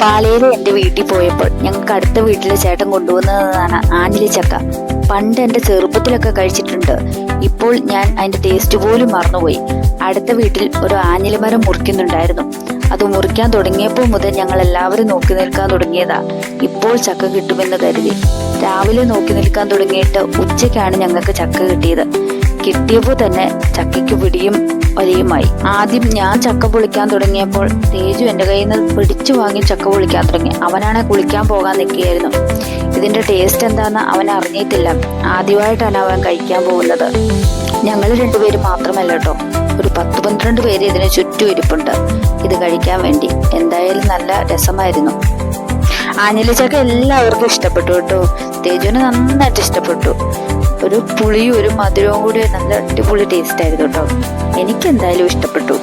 പാലയിൽ എൻ്റെ വീട്ടിൽ പോയപ്പോൾ ഞങ്ങൾക്ക് അടുത്ത വീട്ടിലെ ചേട്ടൻ കൊണ്ടുവന്നതാണ് ആഞ്ഞിലി ചക്ക. പണ്ട് എൻ്റെ ചെറുപ്പത്തിലൊക്കെ കഴിച്ചിട്ടുണ്ട്. ഇപ്പോൾ ഞാൻ അതിൻ്റെ ടേസ്റ്റ് പോലും മറന്നുപോയി. അടുത്ത വീട്ടിൽ ഒരു ആഞ്ഞിലിമരം മുറിക്കുന്നുണ്ടായിരുന്നു. അത് മുറിക്കാൻ തുടങ്ങിയപ്പോൾ മുതൽ ഞങ്ങൾ എല്ലാവരും നോക്കി നിൽക്കാൻ തുടങ്ങിയതാ. ഇപ്പോൾ ചക്ക കിട്ടുമെന്ന് കരുതി രാവിലെ നോക്കി നിൽക്കാൻ തുടങ്ങിയിട്ട് ഉച്ചയ്ക്കാണ് ഞങ്ങൾക്ക് ചക്ക കിട്ടിയത്. കിട്ടിയപ്പോൾ തന്നെ ചക്കയ്ക്ക് പിടിയും വലിയുമായി. ആദ്യം ഞാൻ ചക്ക പൊളിക്കാൻ തുടങ്ങിയപ്പോൾ തേജു എൻ്റെ കയ്യിൽ നിന്ന് പിടിച്ചു വാങ്ങി ചക്ക പൊളിക്കാൻ തുടങ്ങി. അവനാണെ കുളിക്കാൻ പോകാൻ നിൽക്കുകയായിരുന്നു. ഇതിന്റെ ടേസ്റ്റ് എന്താന്ന് അവൻ അറിഞ്ഞിട്ടില്ല. ആദ്യമായിട്ടാണ് അവൻ കഴിക്കാൻ പോകുന്നത്. ഞങ്ങൾ രണ്ടുപേരും മാത്രമല്ല കേട്ടോ, ഒരു 10-12 പേര് ഇതിന് ചുറ്റും ഇരിപ്പുണ്ട് ഇത് കഴിക്കാൻ വേണ്ടി. എന്തായാലും നല്ല രസമായിരുന്നു. ആഞ്ഞിലി ചക്ക എല്ലാവർക്കും ഇഷ്ടപ്പെട്ടു കേട്ടോ. തേജുവിന് നന്നായിട്ട് ഇഷ്ടപ്പെട്ടു. ഒരു പുളിയും ഒരു മധുരവും കൂടി നല്ല അടിപൊളി ടേസ്റ്റ് ആയിരുന്നു കേട്ടോ. എനിക്ക് എന്തായാലും ഇഷ്ടപ്പെട്ടു.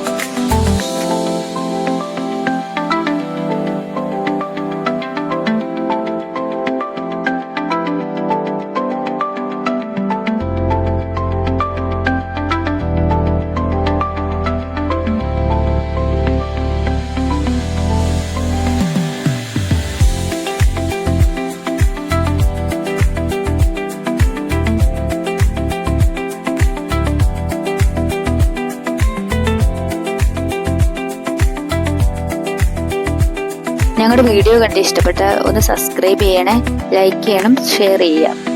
ഞങ്ങളുടെ വീഡിയോ കണ്ട് ഇഷ്ടപ്പെട്ട ഒന്ന് സബ്സ്ക്രൈബ് ചെയ്യണേ, ലൈക്ക് ചെയ്യണം, ഷെയർ ചെയ്യുക.